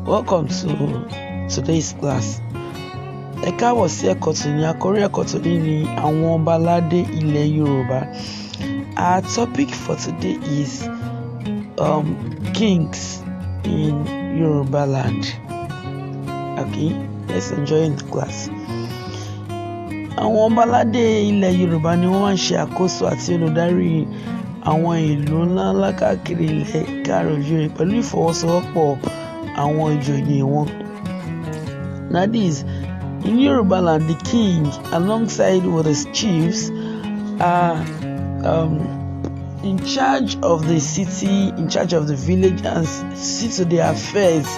Welcome to today's class. Ẹ káàbọ̀ sí ẹ̀kọ́ tòní. Àkórí ẹ̀kọ́ tòní ni àwọn ọba aládé ilẹ̀ Yorùbá. Our topic for today is kings in Yoruba land. Okay, let's enjoy the class. Àwọn ọba aládé ilẹ̀ Yorùbá ni wọ́n máa ń ṣe àkóso àti olùdarí àwọn ìlú ńláńlá káàkiri ilẹ̀ Káàárọ̀-o-jíire pẹ̀lú ìfọwọ́sowọ́pọ̀ àwọn ìjòyè wọn. That is, in Yoruba land, the king, alongside with his chiefs, are in charge of the city, in charge of the village, and see to the affairs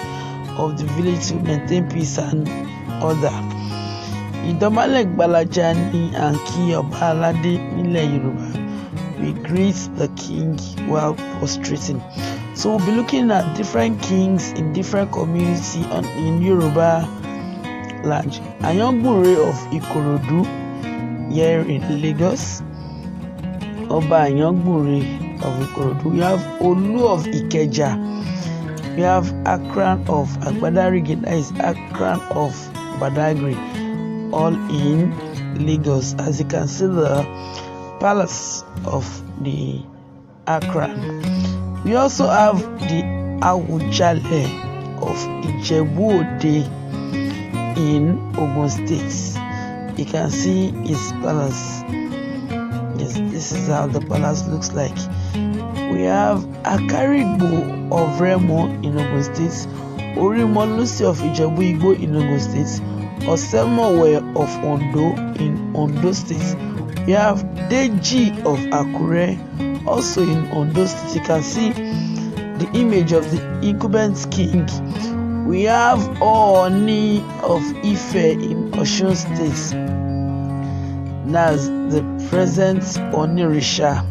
of the village to maintain peace and order. Ìdọ̀bálẹ̀ gbalaja ni à ń kí ọba aládé nílẹ̀ Yorùbá. We greet the king while prostrating. So we'll be looking at different kings in different communities in Yoruba land. Ayangbunre of Ikorodu here in Lagos. Ọba Ayangbunre of Ikorodu. We have Olu of Ikeja. We have Akran of Agbadarige, that is Akran of Badagry, all in Lagos. As you can see, the palace of the Akran. We also have the Awujale of Ijebu-Ode in Ogun State. You can see his palace. Yes, this is how the palace looks like. We have Akarigbo of Remo in Ogun State, Orimolusi of Ijebu-Igbo in Ogun State, Osemowe of Ondo in Ondo State. We have Deji of Akure, also in Ondo State. You can see the image of the incumbent king. We have Ooni of Ife in Osun State. That's the present Onirisha,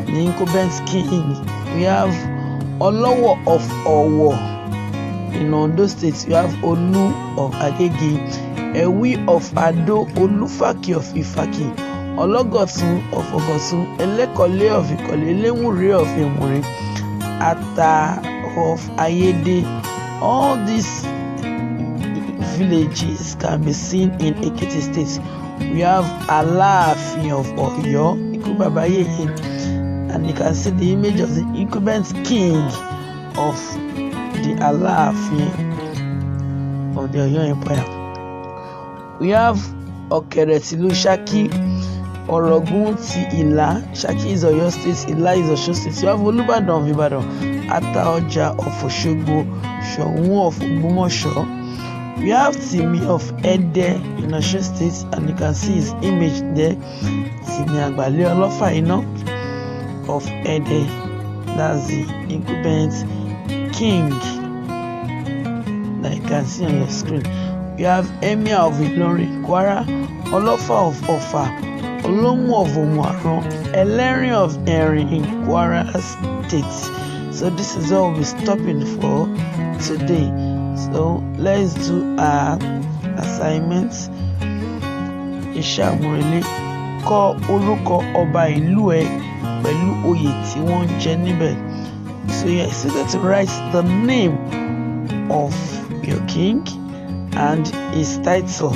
the incumbent king. We have Olowo of Owo in Ondo State. We have Olu of Agege, Ewi of Ado, Olufaki of Ifaki, Ologotun of Ogosun, Elekole of Ikole, Elenwure of Emure, Ata of Ayede. All these villages can be seen in Ekiti State. We have Alaafin of Oyo, Ikubabayeye, and you can see the image of the incumbent king of the Alaafin of the Oyo Empire. We have Okeretilu Shaki, Orogun ti Ila. Shaki is Oyo State, Ila is Osun State. You have Olubadan of Ibadan, Ataoja of Osogbo, Soun of Ogbomoso. We have Timi of Ede in Osun State, and you can see his image there. Timi Agbale Olofaina of Ede. That's the incumbent king that you can see on your screen. We have Emir of Ilorin, Kwara, Olofa of Ofa, Olomu of Omuaran, Elerin of Erin in Kwara State. So this is all we'll be stopping for today. So let's do our assignments. Iṣẹ́ àmúrelé. Kọ orúkọ ọba ìlú ẹ pẹ̀lú oyè tí wọ́n ń jẹ níbẹ̀. So you're expected to write the name of your king and his title.